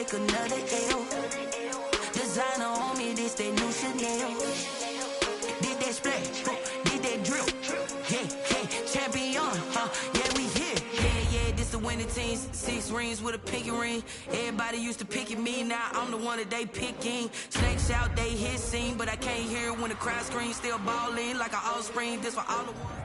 take another L. Designer on me, this that new Chanel. Did that splash, did that drip. Yeah, champion, yeah, we here. Yeah, this the winning team. 6 rings with a pinky ring. Everybody used to picking me, now I'm the one that they picking. Snakes out, they hit scene, but I can't hear it when the crowd screams. Still balling like an offspring, this for all the ones.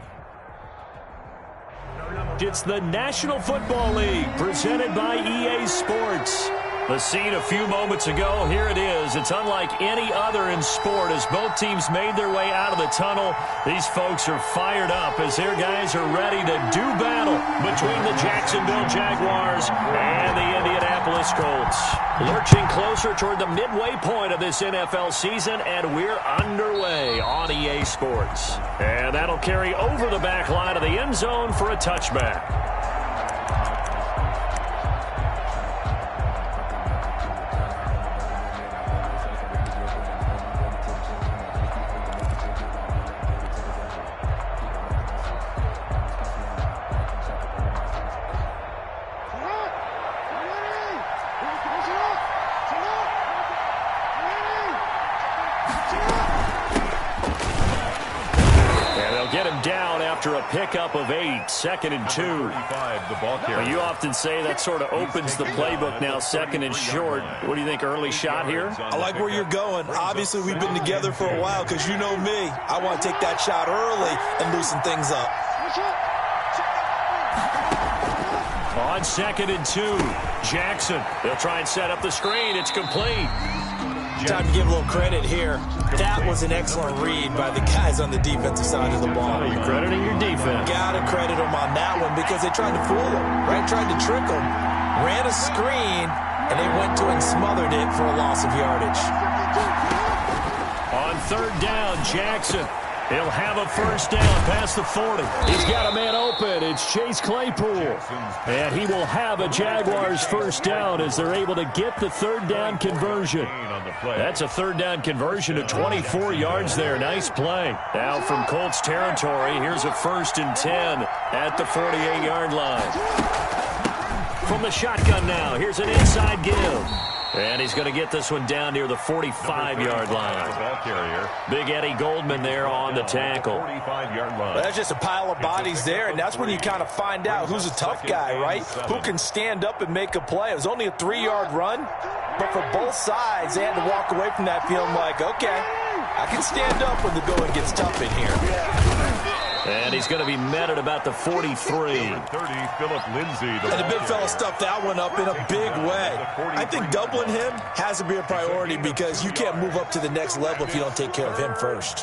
It's the National Football League presented by EA Sports. The scene a few moments ago, here it is. It's unlike any other in sport as both teams made their way out of the tunnel. These folks are fired up as their guys are ready to do battle between the Jacksonville Jaguars and the Indianapolis Colts. Lurching closer toward the midway point of this NFL season, and we're underway on EA Sports. And that'll carry over the back line of the end zone for a touchback. After a pickup of 8, 2nd and 2. Well, you often say that sort of opens the playbook now, 2nd and short. What do you think, early shot here? I like where you're going. Obviously, we've been together for a while because you know me. I want to take that shot early and loosen things up. On 2nd and 2, Jackson. They'll try and set up the screen. It's complete. Time to give a little credit here. That was an excellent read by the guys on the defensive side of the ball. You're crediting your defense. Got to credit them on that one because they tried to fool them, right? Tried to trick them. Ran a screen, and they went to and smothered it for a loss of yardage. On 3rd down, Jackson. He'll have a first down past the 40. He's got a man open. It's Chase Claypool. And he will have a Jaguars first down as they're able to get the 3rd down conversion. That's a 3rd down conversion of 24 yards there. Nice play. Now from Colts territory, here's a 1st and 10 at the 48-yard line. From the shotgun now, here's an inside give. And he's going to get this one down near the 45-yard line. Big Eddie Goldman there on the tackle. Well, that's just a pile of bodies there, and that's when you kind of find out who's a tough guy, right? Who can stand up and make a play. It was only a 3-yard run, but for both sides, they had to walk away from that feeling like, okay, I can stand up when the going gets tough in here. And he's going to be met at about the 43. 30, Phillip Lindsay. And the big fella stuffed that one up in a big way. I think doubling him has to be a priority because you can't move up to the next level if you don't take care of him first.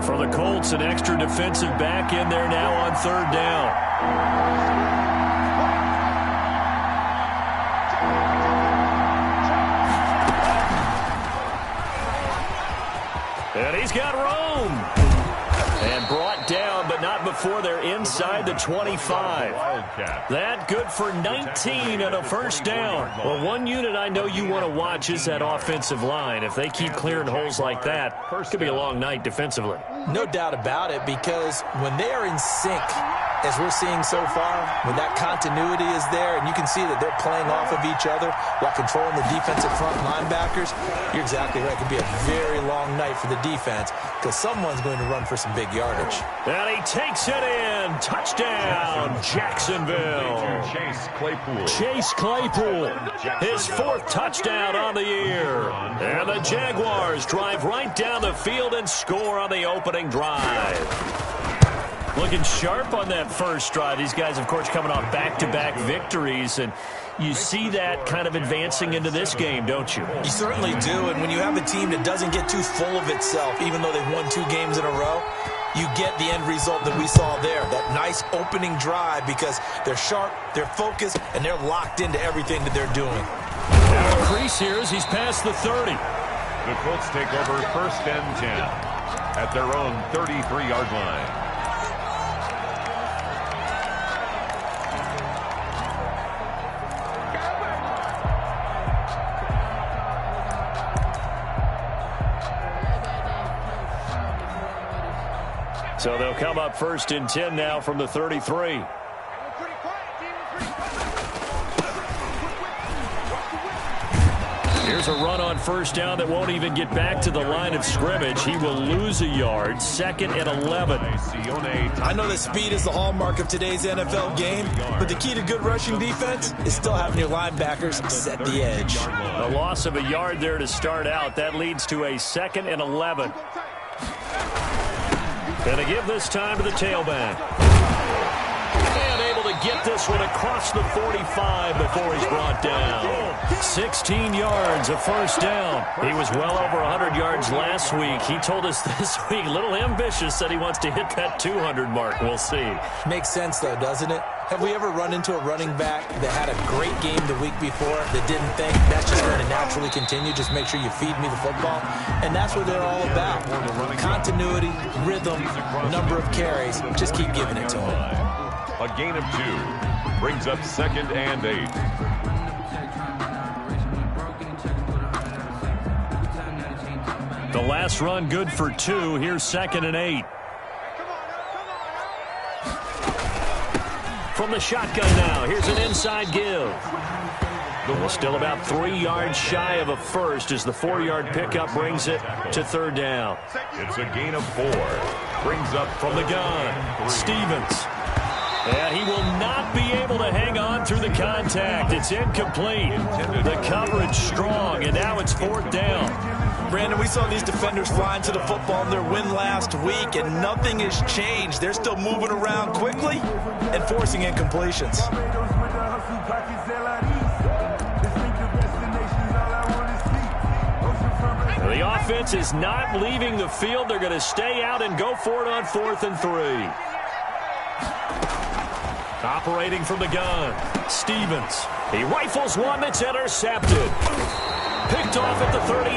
For the Colts, an extra defensive back in there now on 3rd down. And he's got room. And brought down, but not before they're inside the 25. That good for 19 and a first down. Well, one unit I know you want to watch is that offensive line. If they keep clearing holes like that, it could be a long night defensively. No doubt about it, because when they are in sync, as we're seeing so far, when that continuity is there, and you can see that they're playing off of each other while controlling the defensive front linebackers, you're exactly right. It could be a very long night for the defense because someone's going to run for some big yardage. And he takes it in. Touchdown, Jacksonville. Chase Claypool. Chase Claypool, his 4th touchdown on the year. And the Jaguars drive right down the field and score on the opening drive. Looking sharp on that first drive. These guys, of course, coming off back-to-back victories, and you see that kind of advancing into this game, don't you? You certainly do, and when you have a team that doesn't get too full of itself, even though they've won 2 games in a row, you get the end result that we saw there, that nice opening drive because they're sharp, they're focused, and they're locked into everything that they're doing. Now Crease here as he's past the 30. The Colts take over 1st and 10 at their own 33-yard line. So they'll come up 1st and 10 now from the 33. Here's a run on 1st down that won't even get back to the line of scrimmage. He will lose a yard. 2nd and 11. I know that speed is the hallmark of today's NFL game, but the key to good rushing defense is still having your linebackers set the edge. A loss of a yard there to start out. That leads to a 2nd and 11. Going to give this time to the tailback. And able to get this one across the 45 before he's brought down. 16 yards, a 1st down. He was well over 100 yards last week. He told us this week, a little ambitious, said he wants to hit that 200 mark. We'll see. Makes sense, though, doesn't it? Have we ever run into a running back that had a great game the week before that didn't think that's just going to naturally continue? Just make sure you feed me the football. And that's what they're all about. Continuity, rhythm, number of carries. Just keep giving it to him. A gain of 2 brings up 2nd and 8. The last run good for 2. Here's 2nd and 8. From the shotgun now. Here's an inside give. Still about 3 yards shy of a first as the 4-yard pickup brings it to 3rd down. It's a gain of 4. Brings up from the gun. Stevens. And he will not be able to hang on through the contact. It's incomplete. The coverage strong, and now it's 4th down. Brandon, we saw these defenders flying to the football in their win last week, and nothing has changed. They're still moving around quickly and forcing incompletions. The offense is not leaving the field. They're going to stay out and go for it on 4th and 3. Operating from the gun, Stevens. He rifles one that's intercepted. Picked off at the 38,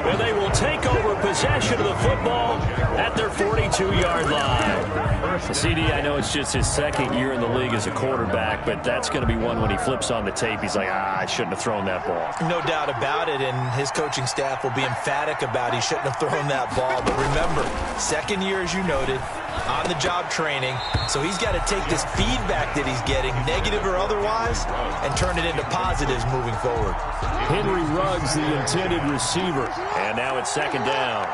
and they will take over possession of the football at their 42-yard line. CD, I know it's just his 2nd year in the league as a quarterback, but that's going to be one when he flips on the tape. He's like, I shouldn't have thrown that ball. No doubt about it, and his coaching staff will be emphatic about he shouldn't have thrown that ball. But remember, 2nd year, as you noted, on-the-job training, so he's got to take this feedback that he's getting, negative or otherwise, and turn it into positives moving forward. Henry Ruggs, the intended receiver, and now it's 2nd down.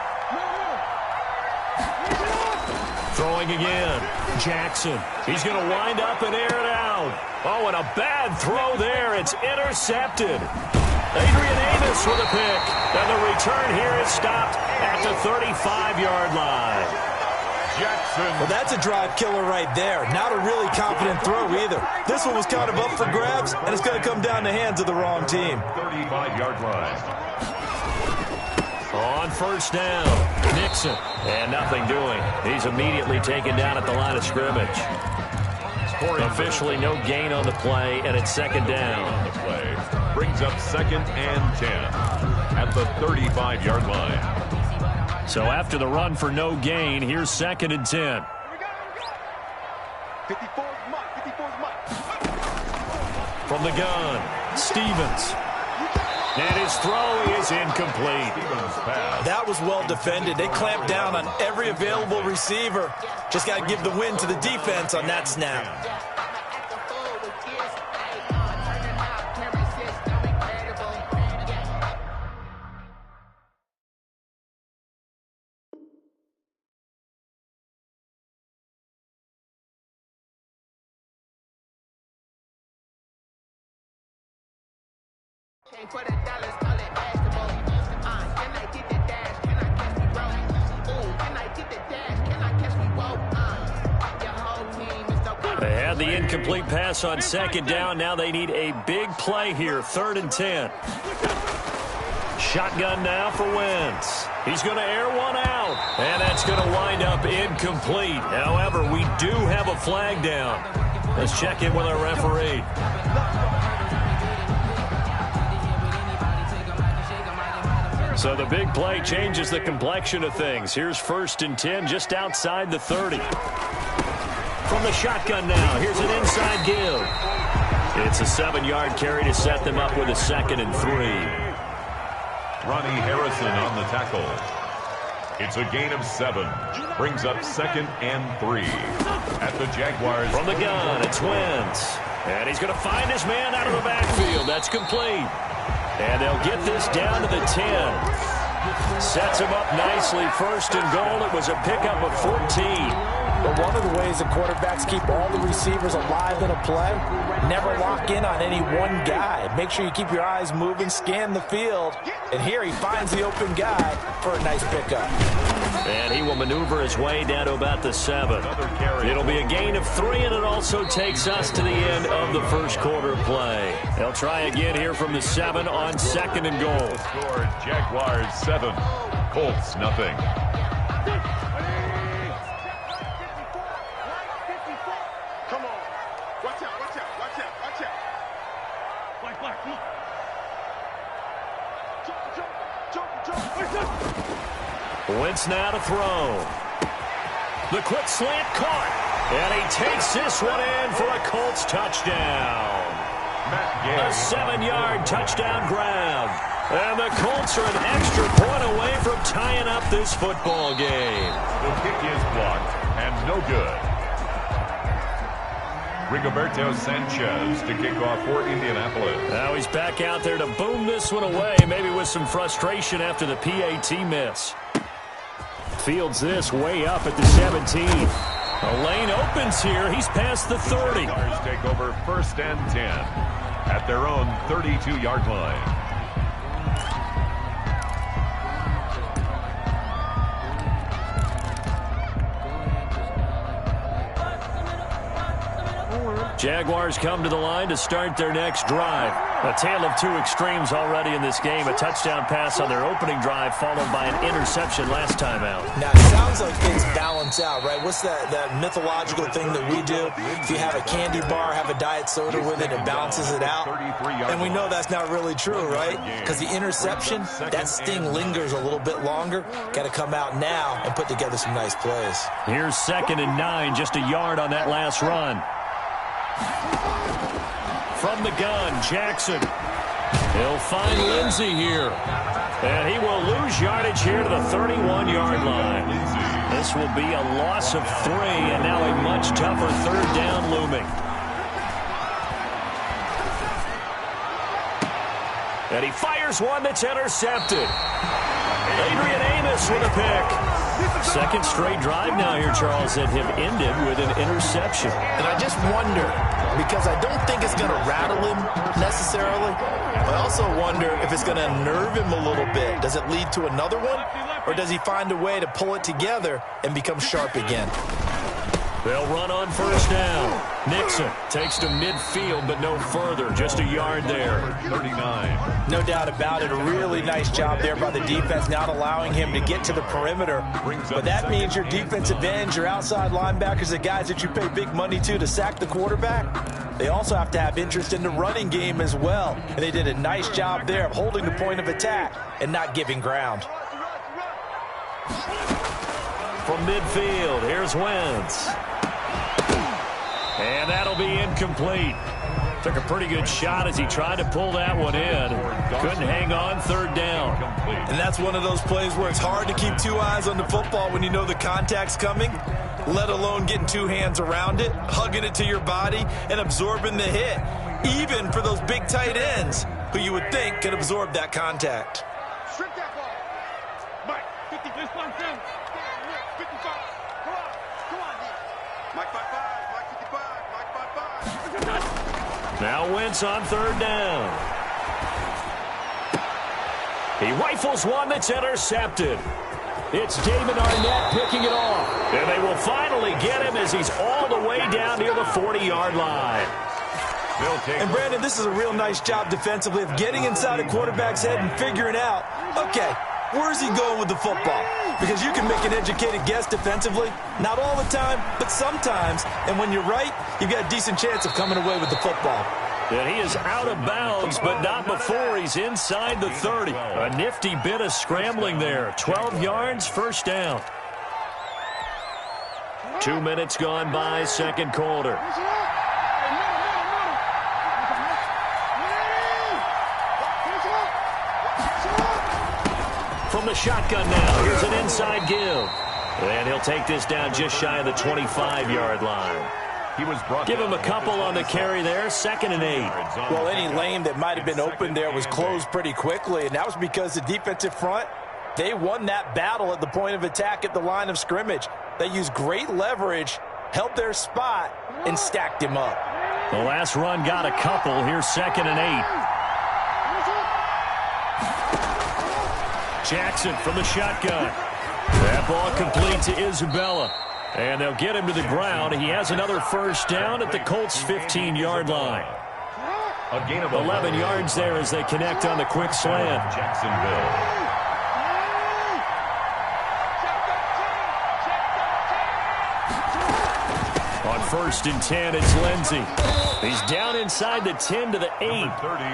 Throwing again, Jackson. He's going to wind up and air it out. Oh, and a bad throw there. It's intercepted. Adrian Amos with a pick, and the return here is stopped at the 35-yard line. Jackson. Well, that's a drive killer right there. Not a really confident throw either. This one was kind of up for grabs, and it's going to come down the hands of the wrong team. 35-yard line. On 1st down, Nixon. And nothing doing. He's immediately taken down at the line of scrimmage. Officially no gain on the play, and it's 2nd down. The play brings up 2nd and 10 at the 35-yard line. So after the run for no gain, here's 2nd and 10. 54's Mike. From the gun, Stevens. And his throw is incomplete. That was well defended. They clamped down on every available receiver. Just got to give the win to the defense on that snap. They had the incomplete pass on 2nd down. Now they need a big play here. 3rd and 10. Shotgun now for Wentz. He's going to air one out. And that's going to wind up incomplete. However, we do have a flag down. Let's check in with our referee. So the big play changes the complexion of things. Here's 1st and 10 just outside the 30. From the shotgun now, here's an inside give. It's a 7-yard carry to set them up with a 2nd and 3. Ronnie Harrison on the tackle. It's a gain of 7. Brings up 2nd and 3. At the Jaguars. From the gun, it's Wentz. And he's going to find his man out of the backfield. That's complete. And they'll get this down to the 10. Sets him up nicely. 1st and goal. It was a pickup of 14. But one of the ways the quarterbacks keep all the receivers alive in a play, never lock in on any one guy. Make sure you keep your eyes moving, scan the field, and here he finds the open guy for a nice pickup. And he will maneuver his way down to about the 7. It'll be a gain of 3, and it also takes us to the end of the first quarter play. They'll try again here from the 7 on 2nd and goal. Score, Jaguars 7, Colts nothing. Wentz now to throw. The quick slant caught. And he takes this one in for a Colts touchdown. A 7-yard touchdown grab. And the Colts are an extra point away from tying up this football game. The kick is blocked and no good. Rigoberto Sanchez to kick off for Indianapolis. Now he's back out there to boom this one away, maybe with some frustration after the PAT miss. Fields this way up at the 17. A lane opens here. He's past the 30. Jaguars take over 1st and 10 at their own 32-yard line. Jaguars come to the line to start their next drive. A tale of two extremes already in this game. A touchdown pass on their opening drive followed by an interception last time out. Now, it sounds like things balance out, right? What's that mythological thing that we do? If you have a candy bar, have a diet soda with it, it balances it out. And we know that's not really true, right? Because the interception, that sting lingers a little bit longer. Got to come out now and put together some nice plays. Here's 2nd and 9, just a yard on that last run. From the gun, Jackson. He'll find Lindsey here. And he will lose yardage here to the 31-yard line. This will be a loss of 3, and now a much tougher 3rd down looming. And he fires one that's intercepted. Adrian Amos with a pick. 2nd straight drive now here, Charles, that have ended with an interception. And I just wonder, because I don't think it's going to rattle him necessarily, I also wonder if it's going to unnerve him a little bit. Does it lead to another one, or does he find a way to pull it together and become sharp again? They'll run on 1st down. Nixon takes to midfield, but no further. Just a yard there. 39. No doubt about it. A really nice job there by the defense, not allowing him to get to the perimeter. But that means your defensive ends, your outside linebackers, the guys that you pay big money to sack the quarterback, they also have to have interest in the running game as well. And they did a nice job there of holding the point of attack and not giving ground. From midfield, here's Wentz. And that'll be incomplete. Took a pretty good shot as he tried to pull that one in. Couldn't hang on 3rd down. And that's one of those plays where it's hard to keep 2 eyes on the football when you know the contact's coming, let alone getting 2 hands around it, hugging it to your body, and absorbing the hit, even for those big tight ends who you would think could absorb that contact. Strip that ball. Mike, 50, this one, 10. 55. Come on, D. Mike 55, Mike 55, Mike 55. Now Wentz on 3rd down. He rifles one that's intercepted. It's Damon Arnett picking it off. And they will finally get him as he's all the way down near the 40-yard line. And Brandon, this is a real nice job defensively of getting inside a quarterback's head and figuring out, okay, where's he going with the football? Because you can make an educated guess defensively. Not all the time, but sometimes. And when you're right, you've got a decent chance of coming away with the football. And he is out of bounds, but not before he's inside the 30. A nifty bit of scrambling there. 12 yards, 1st down. 2 minutes gone by, 2nd quarter. from the shotgun now. Here's an inside give. And he'll take this down just shy of the 25-yard line. Give him a couple on the carry there, 2nd and 8. Well, any lane that might have been open there was closed pretty quickly, and that was because the defensive front, they won that battle at the point of attack at the line of scrimmage. They used great leverage, held their spot, and stacked him up. The last run got a couple. Here's 2nd and 8. Jackson from the shotgun. That ball complete to Isabella. And they'll get him to the ground. He has another first down at the Colts' 15-yard line. A gain of 11 yards there as they connect on the quick slant. Jacksonville. On 1st and 10, it's Lindsey. He's down inside the 10 to the 8.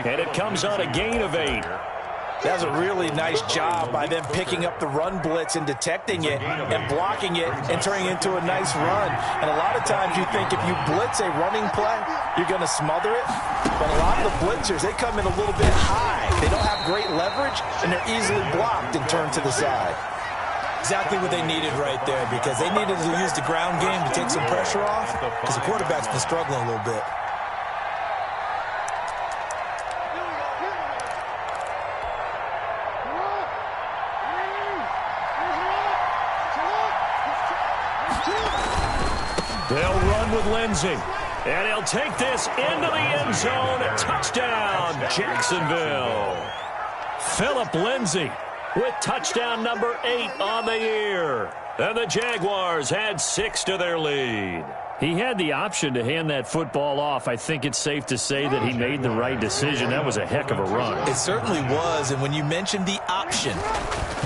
And it comes on a gain of 8. That was a really nice job by them picking up the run blitz and detecting it and blocking it and turning it into a nice run. And a lot of times you think if you blitz a running play, you're going to smother it. But a lot of the blitzers, they come in a little bit high. They don't have great leverage, and they're easily blocked and turned to the side. Exactly what they needed right there, because they needed to use the ground game to take some pressure off, because the quarterback's been struggling a little bit. They'll run with Lindsey. And he'll take this into the end zone. Touchdown, Jacksonville. Philip Lindsey with touchdown number 8 on the year. And the Jaguars had 6 to their lead. He had the option to hand that football off. I think it's safe to say that he made the right decision. That was a heck of a run. It certainly was. And when you mentioned the option,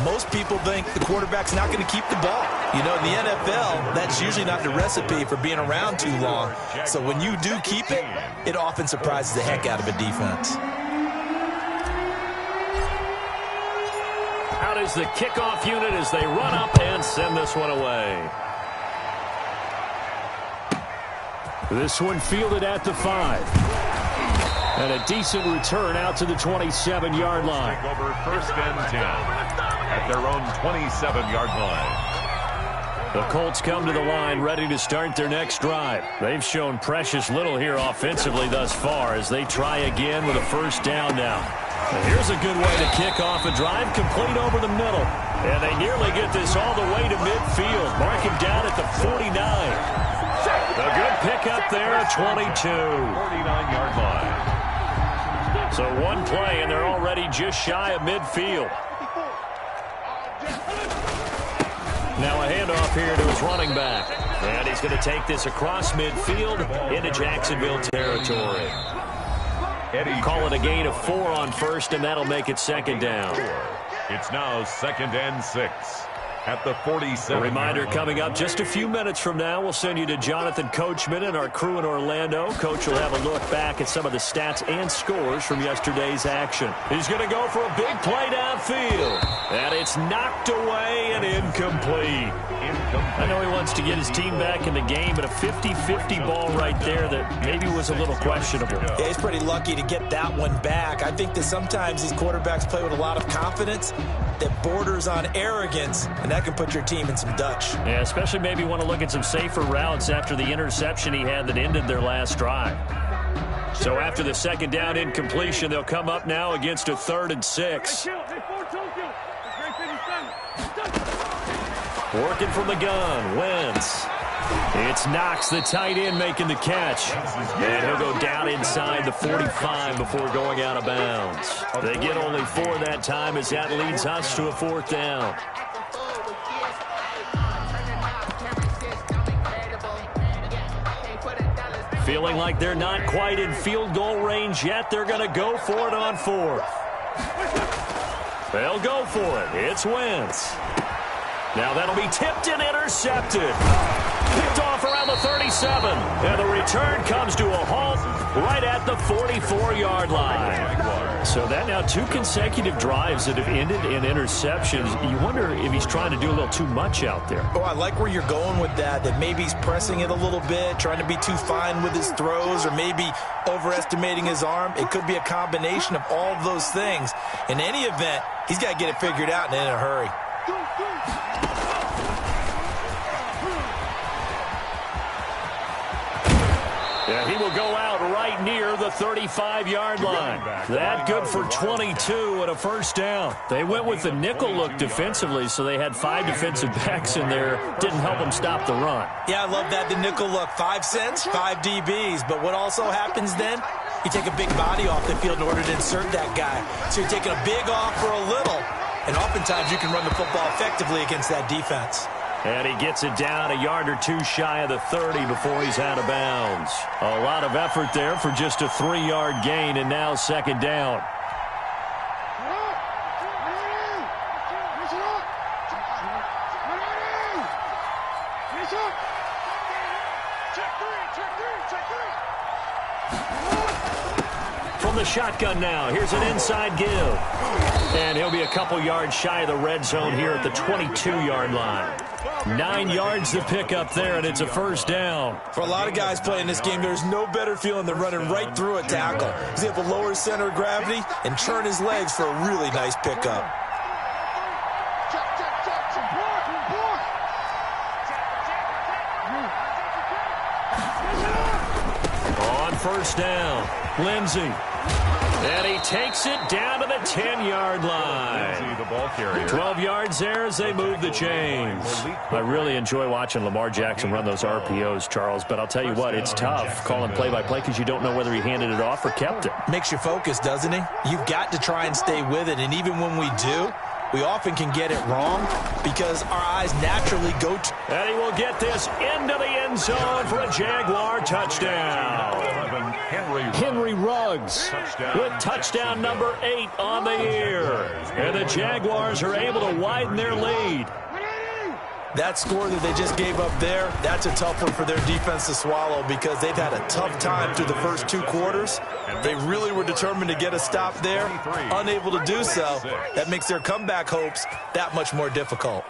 most people think the quarterback's not going to keep the ball. You know, in the NFL, that's usually not the recipe for being around too long. So when you do keep it, it often surprises the heck out of a defense. Out is the kickoff unit as they run up and send this one away. This one fielded at the 5. And a decent return out to the 27-yard line. Take over 1st and 10 at their own 27-yard line. The Colts come to the line ready to start their next drive. They've shown precious little here offensively thus far as they try again with a first down now. And here's a good way to kick off a drive, complete over the middle. And they nearly get this all the way to midfield. Mark him down at the 49. A good pickup there at 22. 49-yard line. So one play, and they're already just shy of midfield. Now a handoff here to his running back. And he's going to take this across midfield into Jacksonville territory. Call it a gain of 4 on first, and that'll make it 2nd down. It's now 2nd and 6. At the 47. A reminder coming up just a few minutes from now. We'll send you to Jonathan Coachman and our crew in Orlando. Coach will have a look back at some of the stats and scores from yesterday's action. He's going to go for a big play downfield. And it's knocked away and incomplete. I know he wants to get his team back in the game, but a 50-50 ball right there that maybe was a little questionable. Yeah, he's pretty lucky to get that one back. I think that sometimes these quarterbacks play with a lot of confidence that borders on arrogance, and that can put your team in some Dutch. Yeah, especially maybe want to look at some safer routes after the interception he had that ended their last drive. So after the 2nd down incompletion, they'll come up now against a 3rd and 6. Working from the gun, Wentz. It's Knox, the tight end, making the catch. And he'll go down inside the 45 before going out of bounds. They get only 4 that time as that leads us to a 4th down. Feeling like they're not quite in field goal range yet. They're going to go for it on 4th. They'll go for it. It's Wentz. Now that'll be tipped and intercepted. Picked off around the 37. And the return comes to a halt right at the 44-yard line. So that now 2 consecutive drives that have ended in interceptions. You wonder if he's trying to do a little too much out there. Oh, I like where you're going with that maybe he's pressing it a little bit, trying to be too fine with his throws, or maybe overestimating his arm. It could be a combination of all of those things. In any event, he's got to get it figured out and in a hurry. Yeah, he will go out right near the 35-yard line. That good for 22 and a first down. They went with the nickel look defensively, so they had 5 defensive backs in there. Didn't help them stop the run. Yeah, I love that, the nickel look. 5 cents, 5 DBs. But what also happens then? You take a big body off the field in order to insert that guy. So you're taking a big off for a little. And oftentimes you can run the football effectively against that defense. And he gets it down a yard or 2 shy of the 30 before he's out of bounds. A lot of effort there for just a 3-yard gain, and now second down. From the shotgun now, here's an inside give. And he'll be a couple yards shy of the red zone here at the 22-yard line. 9 yards to pick up there, and it's a first down. For a lot of guys playing this game, there's no better feeling than running right through a tackle. He's able to lower his center of gravity and turn his legs for a really nice pickup. On first down, Lindsey. And he takes it down to the 10-yard line. The ball carrier. 12 yards there as they move the chains. I really enjoy watching Lamar Jackson run those RPOs, Charles, but I'll tell you what, it's tough calling play-by-play because you don't know whether he handed it off or kept it. Makes you focus, doesn't he? You've got to try and stay with it, and even when we do, we often can get it wrong because our eyes naturally go to... And he will get this into the end zone for a Jaguar touchdown. Henry Ruggs with touchdown number 8 on the year. And the Jaguars are able to widen their lead. That score that they just gave up there, that's a tough one for their defense to swallow because they've had a tough time through the first 2 quarters. They really were determined to get a stop there, unable to do so. That makes their comeback hopes that much more difficult.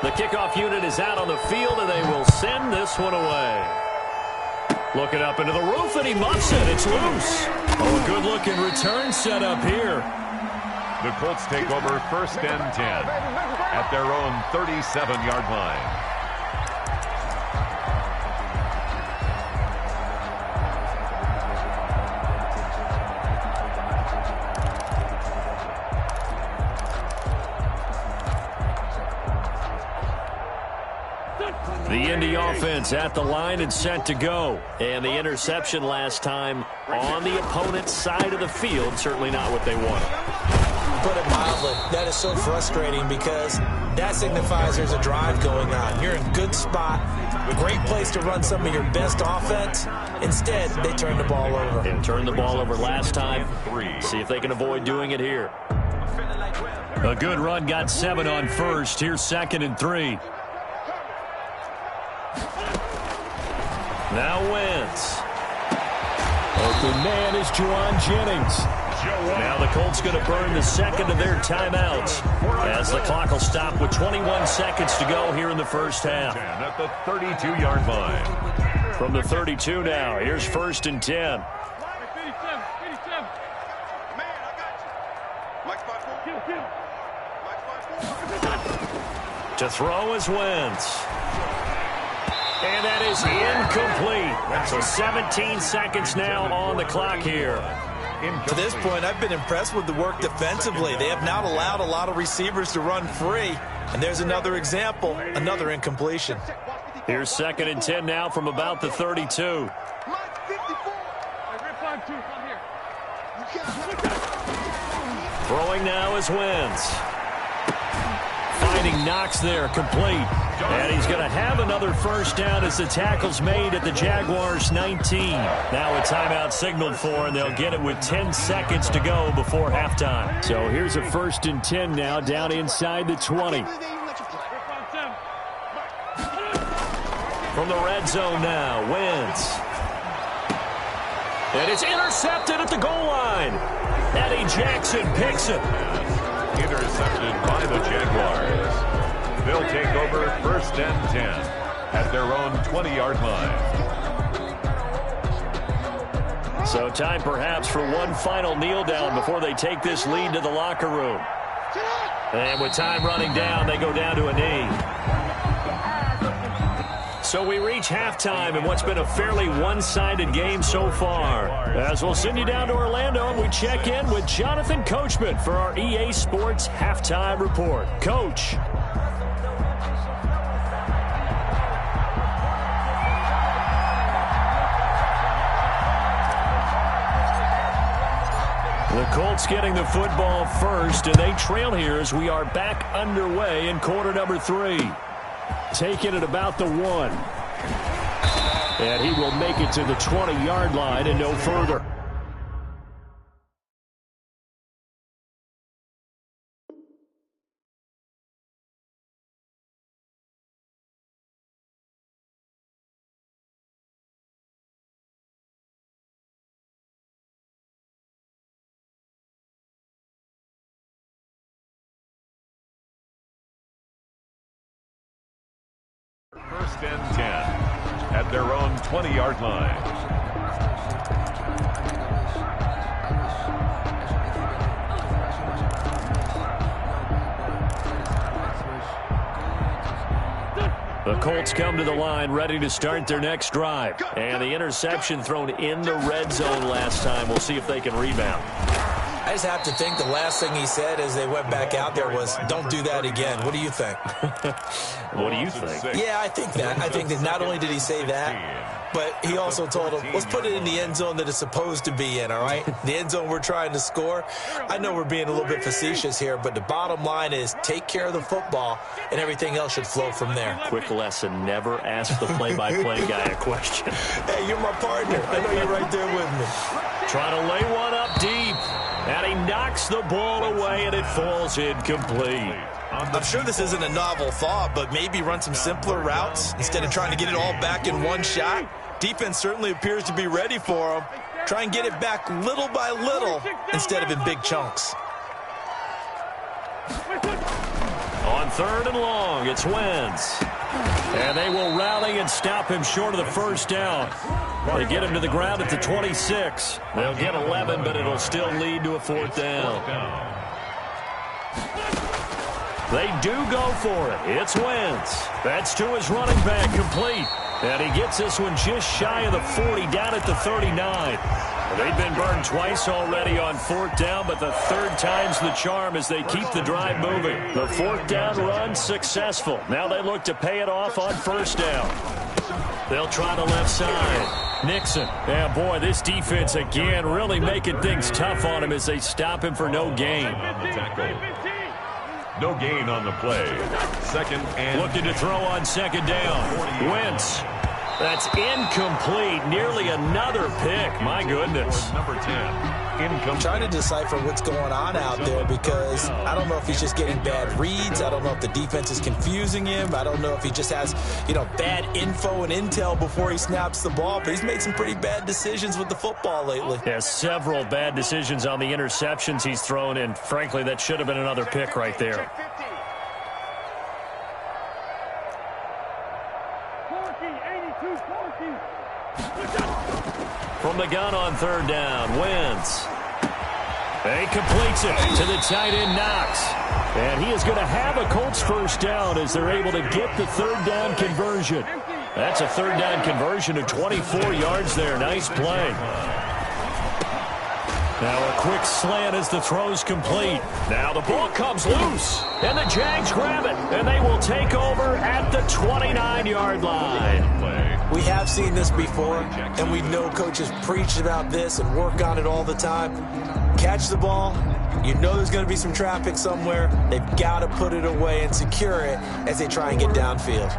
The kickoff unit is out on the field, and they will send this one away. Looking up into the roof, and he muffs it. It's loose. Oh, a good-looking return set up here. The Colts take over first and 10 at their own 37-yard line. The Indy offense at the line and set to go. And the interception last time on the opponent's side of the field. Certainly not what they wanted. Put it mildly, that is so frustrating because that signifies there's a drive going on. You're in a good spot, a great place to run some of your best offense. Instead, they turn the ball over. And turned the ball over last time. See if they can avoid doing it here. A good run, got 7 on first. Here's 2nd and 3. Now Wentz. Open man is Juwan Jennings. Now the Colts going to burn the second of their timeouts as the clock will stop with 21 seconds to go here in the first half. At the 32-yard line. From the 32 now, here's 1st and 10. To throw is Wentz. And that is incomplete. So 17 seconds now on the clock here. To this point, I've been impressed with the work defensively. They have not allowed a lot of receivers to run free. And there's another example, another incompletion. Here's 2nd and 10 now from about the 32. Throwing now is Wentz. finding Knox there, complete. And he's going to have another first down as the tackle's made at the Jaguars' 19. Now a timeout signaled for, and they'll get it with 10 seconds to go before halftime. So here's a 1st and 10 now, down inside the 20. From the red zone now, Wentz. And it's intercepted at the goal line. Eddie Jackson picks it. Intercepted by the Jaguars. They'll take over 1st and 10 at their own 20-yard line. So time perhaps for one final kneel down before they take this lead to the locker room. And with time running down, they go down to a knee. So we reach halftime in what's been a fairly one-sided game so far. As we'll send you down to Orlando, and we check in with Jonathan Coachman for our EA Sports Halftime Report. Coach. The Colts getting the football first, and they trail here as we are back underway in quarter number 3. Taking it about the 1. And he will make it to the 20-yard line and no further. First and 10 at their own 20-yard line. The Colts come to the line ready to start their next drive. And the interception thrown in the red zone last time. We'll see if they can rebound. I just have to think the last thing he said as they went back out there was, don't do that again. What do you think? What do you think? Yeah, I think that. I think that not only did he say that, but he also told him, let's put it in the end zone that it's supposed to be in, all right? The end zone we're trying to score. I know we're being a little bit facetious here, but the bottom line is take care of the football, and everything else should flow from there. Quick lesson, never ask the play-by-play guy a question. Hey, you're my partner. I know you're right there with me. Trying to lay one up deep. And he knocks the ball away, and it falls incomplete. I'm sure this isn't a novel thought, but maybe run some simpler routes instead of trying to get it all back in one shot. Defense certainly appears to be ready for him. Try and get it back little by little instead of in big chunks. On 3rd and long, it's Wentz. And they will rally and stop him short of the first down. They get him to the ground at the 26. They'll get 11, but it'll still lead to a 4th down. They do go for it. It's Wentz. That's to his running back, complete. And he gets this one just shy of the 40, down at the 39. They've been burned twice already on 4th down, but the 3rd time's the charm as they keep the drive moving. The 4th down run successful. Now they look to pay it off on 1st down. They'll try the left side. Nixon. Yeah, boy, this defense again really making things tough on him as they stop him for no gain. No gain on the play. 2nd and... Looking to throw on 2nd down. Wentz. That's incomplete. Nearly another pick. My goodness. Number 10. I'm trying to decipher what's going on out there because I don't know if he's just getting bad reads. I don't know if the defense is confusing him. I don't know if he just has, bad info and intel before he snaps the ball. But he's made some pretty bad decisions with the football lately. Yeah, several bad decisions on the interceptions he's thrown, and frankly, that should have been another pick right there. From the gun on 3rd down, Wentz. He completes it to the tight end, Knox. And he is going to have a Colts first down as they're able to get the 3rd down conversion. That's a 3rd down conversion of 24 yards there. Nice play. Now a quick slant as the throw's complete. Now the ball comes loose, and the Jags grab it, and they will take over at the 29-yard line. We have seen this before, and we know coaches preach about this and work on it all the time. Catch the ball, You know there's going to be some traffic somewhere. They've got to put it away and secure it as they try and get downfield.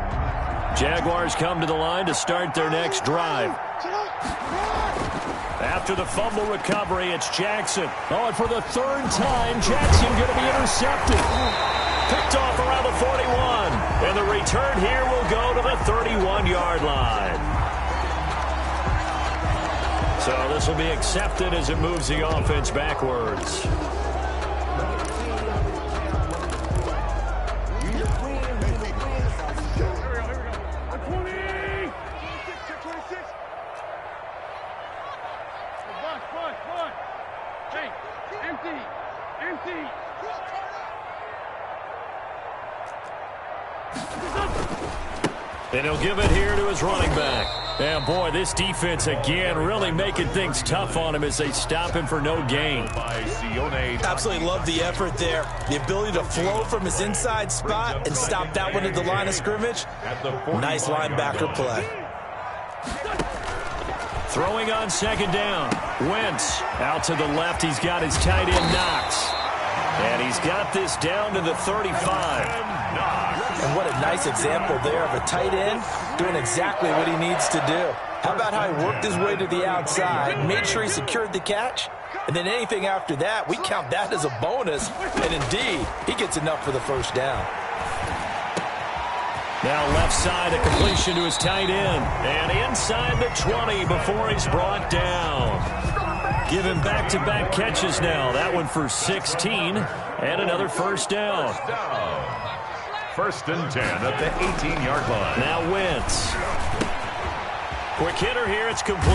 Jaguars come to the line to start their next drive. After the fumble recovery, it's Jackson. Oh, and for the third time, Jackson going to be intercepted. Picked off around the 41. And the return here will go to the 31-yard line. So this will be accepted as it moves the offense backwards. And he'll give it here to his running back. And boy, this defense again really making things tough on him as they stop him for no gain. Absolutely love the effort there. The ability to flow from his inside spot and stop that one at the line of scrimmage. Nice linebacker play. Throwing on second down. Wentz out to the left. He's got his tight end Knox. And he's got this down to the 35. And what a nice example there of a tight end doing exactly what he needs to do. How about how he worked his way to the outside, made sure he secured the catch, and then anything after that, we count that as a bonus. And indeed, he gets enough for the first down. Now left side, a completion to his tight end. And inside the 20 before he's brought down. Give him back-to-back catches now. That one for 16 and another first down. First and 10 at the 18-yard line. Now Wentz. Quick hitter here. It's complete.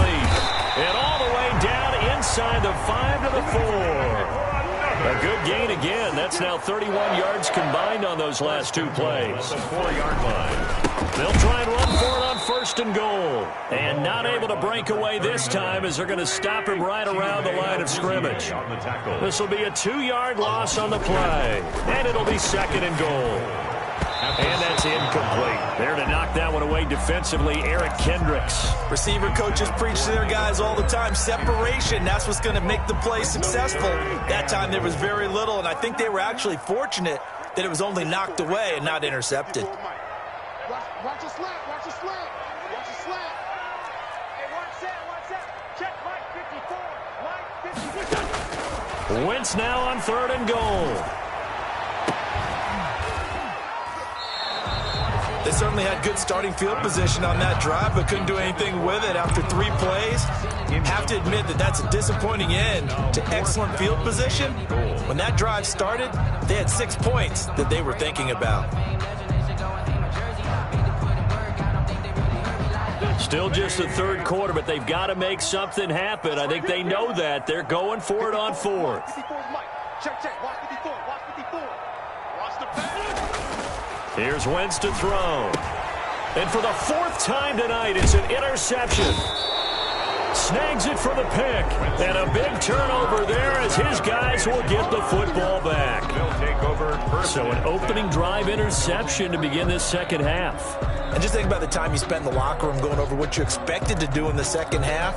And all the way down inside the 5 to the 4. A good gain again. That's now 31 yards combined on those last two plays. The 4-yard line. They'll try and run for it on first and goal. And not able to break away this time as they're going to stop him right around the line of scrimmage. This will be a 2-yard loss on the play. And it'll be second and goal. And that's incomplete. There to knock that one away defensively, Eric Kendricks. Receiver coaches preach to their guys all the time. Separation, that's what's going to make the play successful. That time there was very little, and I think they were actually fortunate that it was only knocked away and not intercepted. Watch the slant, watch the slant, watch the slant. Hey, watch that. Check Mike 54, Mike 50. Wentz now on third and goal. They certainly had good starting field position on that drive, but couldn't do anything with it after 3 plays. You have to admit that that's a disappointing end to excellent field position. When that drive started, they had 6 points that they were thinking about. Still just the third quarter, but they've got to make something happen. I think they know that. They're going for it on fourth. Check. Watch 54. Watch 54. Watch the pass. Here's Wentz to throw. And for the 4th time tonight, it's an interception. Snags it for the pick. And a big turnover there as his guys will get the football back. They'll take over. So an opening drive interception to begin this second half. And just think about the time you spent in the locker room going over what you expected to do in the second half.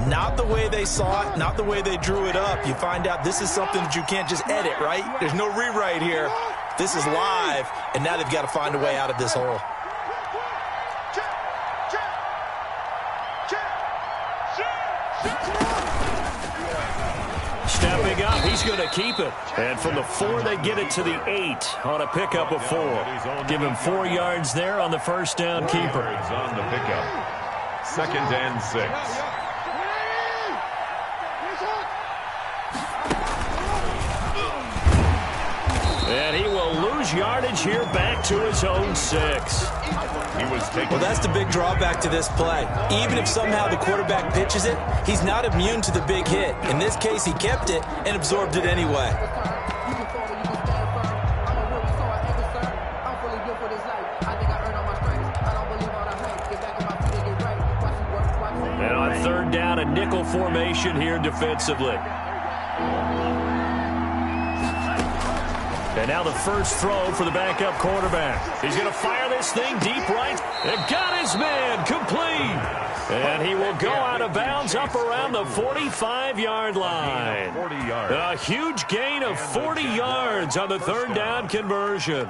Not the way they saw it, not the way they drew it up. You find out this is something that you can't just edit, right? There's no rewrite here. This is live, and now they've got to find a way out of this hole. Stepping up, he's going to keep it. And from the 4, they get it to the 8 on a pickup of 4. Give him 4 yards there on the first down keeper. On the pickup. Second and 6. And he will lose yardage here back to his own 6. Well, that's the big drawback to this play. Even if somehow the quarterback pitches it, he's not immune to the big hit. In this case, he kept it and absorbed it anyway. And on third down, a nickel formation here defensively. And now the first throw for the backup quarterback. He's going to fire this thing deep right. And got his man complete. And he will go out of bounds up around the 45-yard line. A huge gain of 40 yards on the third down conversion.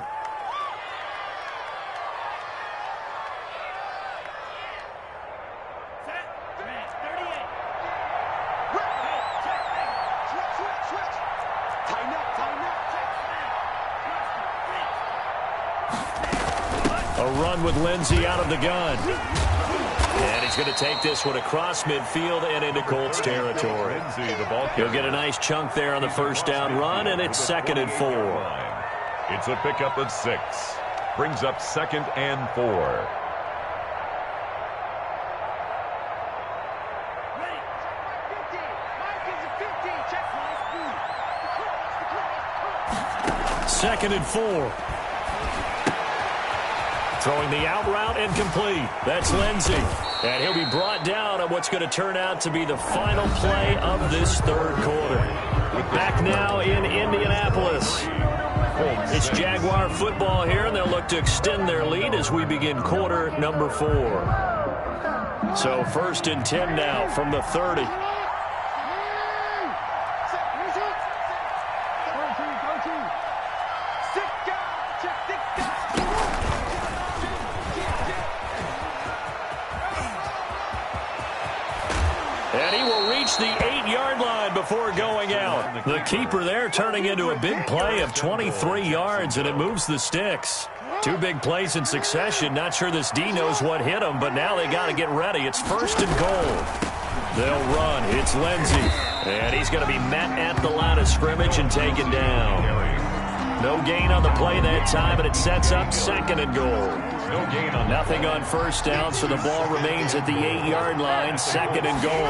A run with Lindsey out of the gun. And he's going to take this one across midfield and into Colts territory. He'll get a nice chunk there on the first down run, and it's 2nd and 4. It's a pickup of 6. Brings up 2nd and 4. Second and 4. Throwing the out route incomplete. That's Lindsey. And he'll be brought down on what's going to turn out to be the final play of this third quarter. Back now in Indianapolis. It's Jaguar football here, and they'll look to extend their lead as we begin quarter number 4. So 1st and 10 now from the 30. And he will reach the 8-yard line before going out. The keeper there turning into a big play of 23 yards, and it moves the sticks. 2 big plays in succession. Not sure this D knows what hit him, but now they got to get ready. It's 1st and goal. They'll run. It's Lindsey. And he's going to be met at the line of scrimmage and taken down. No gain on the play that time, and it sets up 2nd and goal. Nothing on first down, so the ball remains at the 8-yard line, 2nd and goal.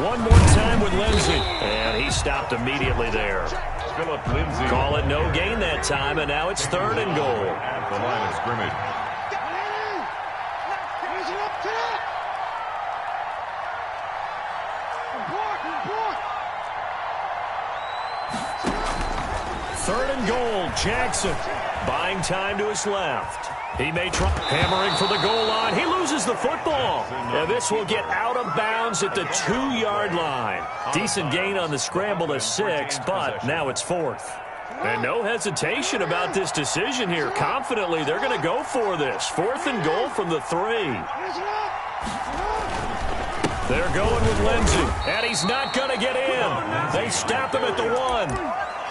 One more time with Lindsey, and he stopped immediately there. Call it no gain that time, and now it's 3rd and goal. At the line of scrimmage. Third and goal, Jackson buying time to his left. He may try hammering for the goal line. He loses the football. And this will get out of bounds at the 2-yard line. Decent gain on the scramble to 6, but now it's 4th. And no hesitation about this decision here. Confidently, they're going to go for this. 4th and goal from the 3. They're going with Lindsey, and he's not going to get in. They stop him at the 1.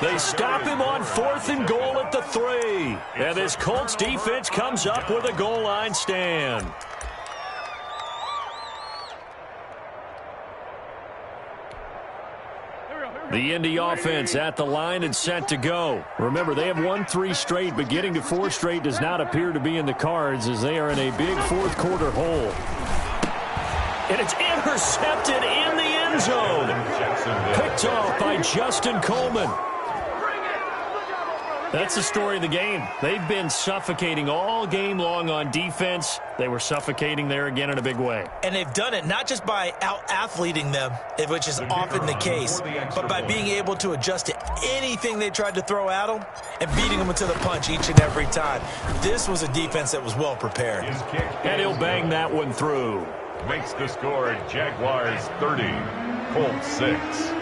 They stop him on 4th and goal at the 3. And this Colts defense comes up with a goal line stand. The Indy offense at the line and set to go. Remember, they have won 3 straight, but getting to 4 straight does not appear to be in the cards as they are in a big fourth quarter hole. And it's intercepted in the end zone. Picked off by Justin Coleman. That's the story of the game. They've been suffocating all game long on defense. They were suffocating there again in a big way. And they've done it not just by out-athleting them, which is often the case, but by being able to adjust to anything they tried to throw at them and beating them to the punch each and every time. This was a defense that was well prepared. And he'll bang that one through. Makes the score Jaguars 30, Colts 6.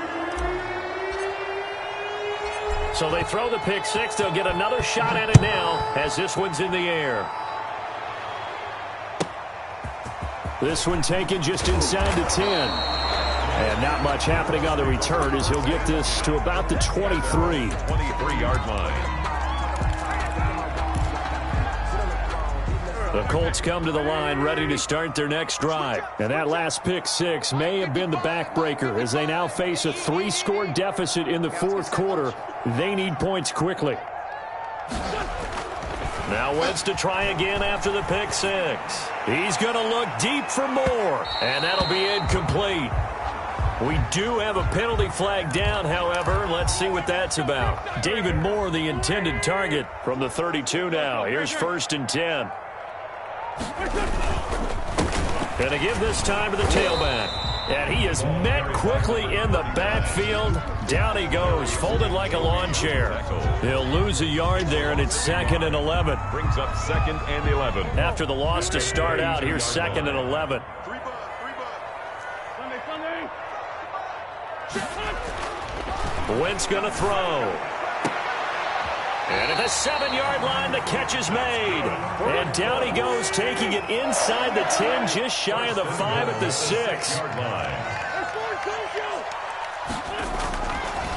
So they throw the pick 6. They'll get another shot at it now as this one's in the air. This one taken just inside the 10. And not much happening on the return as he'll get this to about the 23. 23-yard line. The Colts come to the line ready to start their next drive. And that last pick 6 may have been the backbreaker as they now face a 3-score deficit in the fourth quarter. They need points quickly. Now Wentz to try again after the pick 6. He's going to look deep for more. And that'll be incomplete. We do have a penalty flag down, however. Let's see what that's about. David Moore, the intended target from the 32 now. Here's 1st and 10. Going to give this time to the tailback. And he is met quickly in the backfield. Down he goes, folded like a lawn chair. He'll lose a yard there, and it's 2nd and 11. Brings up 2nd and 11. After the loss to start out, here's 2nd and 11. Wentz going to throw. And at the 7-yard line, the catch is made. And down he goes, taking it inside the 10, just shy of the 5 at the 6.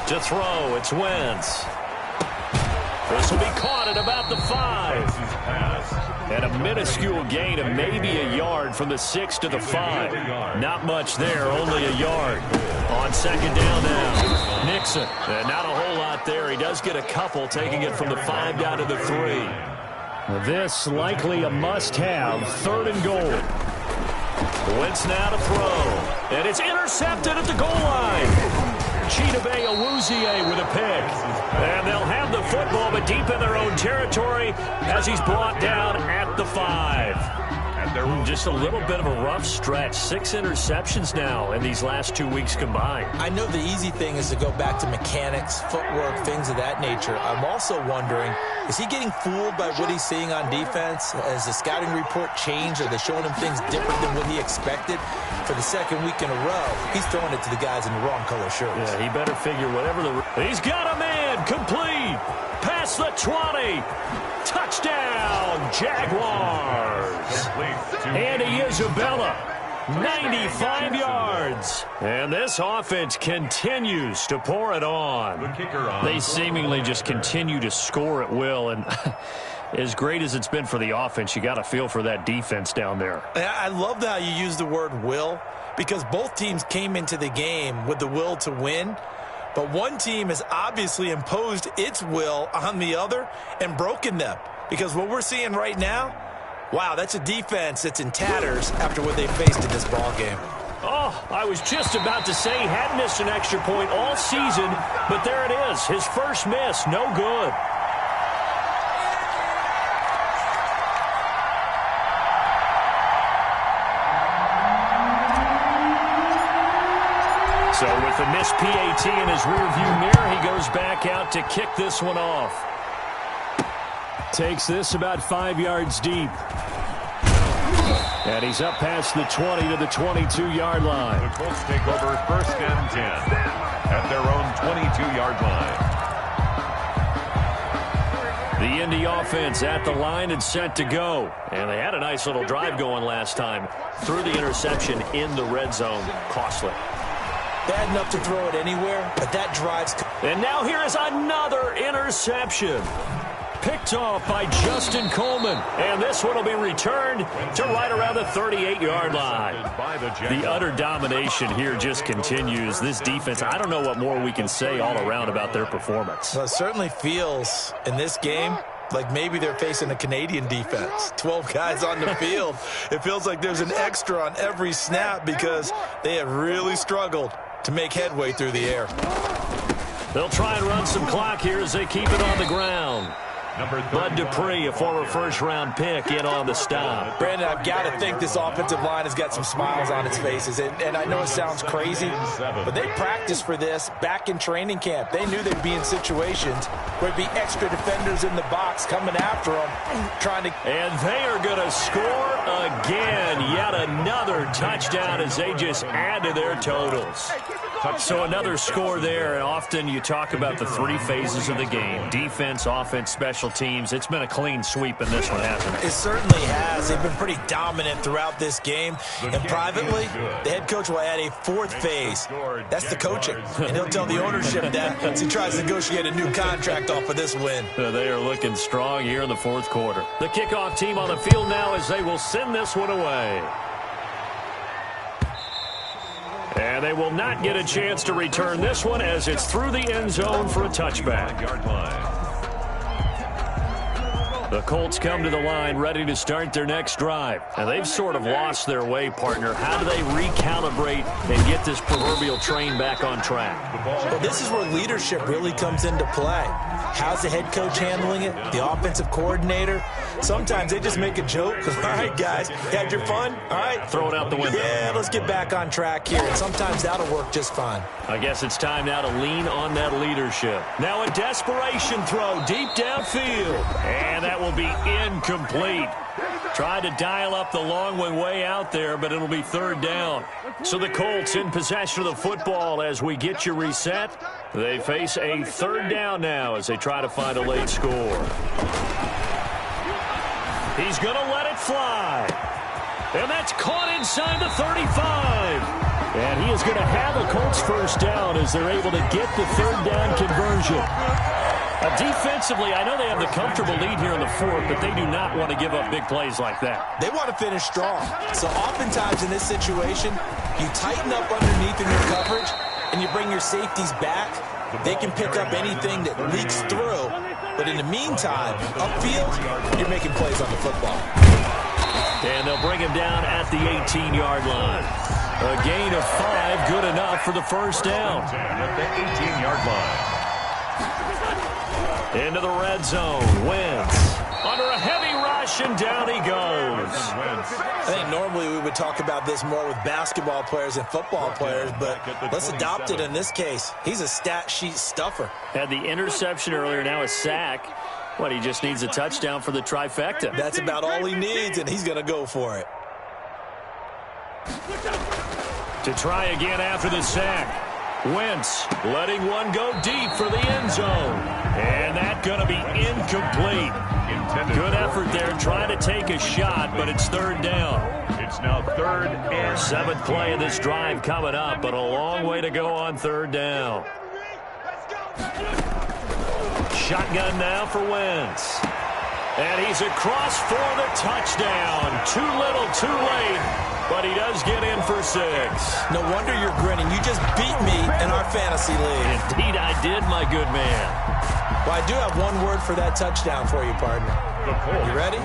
To throw, it's Wentz. This will be caught at about the 5. And a minuscule gain of maybe a yard from the 6 to the 5. Not much there, only a yard. On 2nd down now, Nixon. And not a whole lot there. He does get a couple, taking it from the 5 down to the 3. This likely a must-have, 3rd and goal. Wentz now to throw. And it's intercepted at the goal line. Chidobe Awuzie with a pick. And they'll have the football, but deep in their own territory as he's brought down at the 5. Just a little bit of a rough stretch. 6 interceptions now in these last 2 weeks combined. I know the easy thing is to go back to mechanics, footwork, things of that nature. I'm also wondering, is he getting fooled by what he's seeing on defense? Has the scouting report changed? Are they showing him things different than what he expected? For the 2nd week in a row, he's throwing it to the guys in the wrong color shirts. Yeah, he better figure whatever the... He's got a man, complete, past the 20. Touchdown, Jaguars. Andy Isabella, 95 yards. And this offense continues to pour it on. They seemingly just continue to score at will. And as great as it's been for the offense, you got to feel for that defense down there. I love how you use the word will, because both teams came into the game with the will to win. But one team has obviously imposed its will on the other and broken them. Because what we're seeing right now, wow, that's a defense that's in tatters after what they faced in this ball game. Oh, I was just about to say he had missed an extra point all season, but there it is. His first miss, no good. So with the missed PAT in his rearview mirror, he goes back out to kick this one off. Takes this about 5 yards deep. And he's up past the 20 to the 22-yard line. The Colts take over 1st and 10 at their own 22-yard line. The Indy offense at the line and set to go. And they had a nice little drive going last time. Threw the interception in the red zone. Costly. Bad enough to throw it anywhere, but that drives... And now here is another interception. Picked off by Justin Coleman. And this one will be returned to right around the 38-yard line. The utter domination here just continues. This defense, I don't know what more we can say all around about their performance. Well, it certainly feels in this game like maybe they're facing a Canadian defense. 12 guys on the field. It feels like there's an extra on every snap because they have really struggled to make headway through the air. They'll try and run some clock here as they keep it on the ground. Bud Dupree, a former first-round pick, in on the stop. Brandon, I've got to think this offensive line has got some smiles on its faces. And I know it sounds crazy, but they practiced for this back in training camp. They knew they'd be in situations where there'd be extra defenders in the box coming after them, trying to... And they are going to score again. Yet another touchdown as they just add to their totals. So another score there, and often you talk about the 3 phases of the game. Defense, offense, special teams. It's been a clean sweep in this one, hasn't it? It certainly has. They've been pretty dominant throughout this game. And privately, the head coach will add a 4th phase. That's the coaching. And he'll tell the ownership that as he tries to negotiate a new contract off of this win. They are looking strong here in the 4th quarter. The kickoff team on the field now as they will send this one away. And they will not get a chance to return this one as it's through the end zone for a touchback. The Colts come to the line ready to start their next drive. And they've sort of lost their way, partner. How do they recalibrate and get this proverbial train back on track? Well, this is where leadership really comes into play. How's the head coach handling it? The offensive coordinator? Sometimes they just make a joke. All right, guys, had your fun? All right. Throw it out the window. Yeah, let's get back on track here. And sometimes that'll work just fine. I guess it's time now to lean on that leadership. Now a desperation throw deep downfield. And that will be incomplete. Tried to dial up the long one way out there, but it'll be third down. So the Colts in possession of the football as we get you reset. They face a third down now as they try to find a late score. He's going to let it fly. And that's caught inside the 35. And he is going to have a Colts first down as they're able to get the third down conversion. Defensively, I know they have the comfortable lead here in the fourth, but they do not want to give up big plays like that. They want to finish strong. So oftentimes in this situation, you tighten up underneath in your coverage, and you bring your safeties back. They can pick up anything that leaks through. But in the meantime, upfield, you're making plays on the football. And they'll bring him down at the 18-yard line. A gain of 5, good enough for the first down. At the 18-yard line. Into the red zone. Wentz under a heavy rush, and down he goes. I think normally we would talk about this more with basketball players and football players, but let's adopt it in this case. He's a stat sheet stuffer. Had the interception earlier, now a sack. What, he just needs a touchdown for the trifecta. That's about all he needs, and he's going to go for it. To try again after the sack. Wentz letting one go deep for the end zone. And that's going to be incomplete. Good effort there, trying to take a shot, but it's third down. It's now third and 7th play of this drive coming up, but a long way to go on third down. Shotgun now for Wentz. And he's across for the touchdown. Too little, too late, but he does get in for 6. No wonder you're grinning. You just beat me in our fantasy league. Indeed I did, my good man. Well, I do have one word for that touchdown for you, partner. You ready?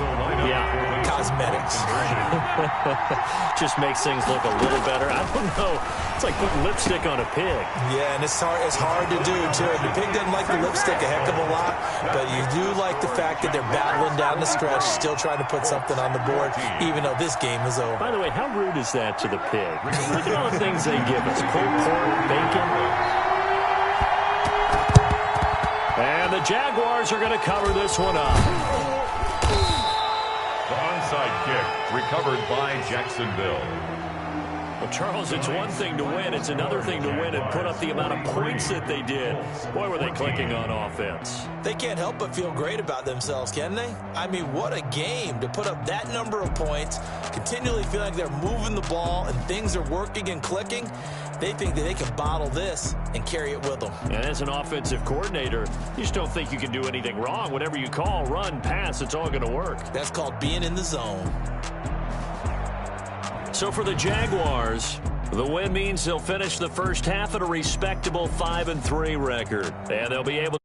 Yeah. Cosmetics. Just makes things look a little better. I don't know. It's like putting lipstick on a pig. Yeah, and it's hard to do, too. The pig doesn't like the lipstick a heck of a lot, but you do like the fact that they're battling down the stretch, still trying to put something on the board, even though this game is over. By the way, how rude is that to the pig? Look at all the things they give us. Pulled pork, bacon. And the Jaguars are going to cover this one up. the onside kick recovered by Jacksonville. Well, Charles, it's one thing to win. It's another thing to win and put up the amount of points that they did. Boy, were they clicking on offense. They can't help but feel great about themselves, can they? I mean, what a game to put up that number of points, continually feel like they're moving the ball and things are working and clicking. They think that they can bottle this and carry it with them. And as an offensive coordinator, you just don't think you can do anything wrong. Whatever you call, run, pass, it's all going to work. That's called being in the zone. So for the Jaguars, the win means they'll finish the first half at a respectable 5-3 record. And they'll be able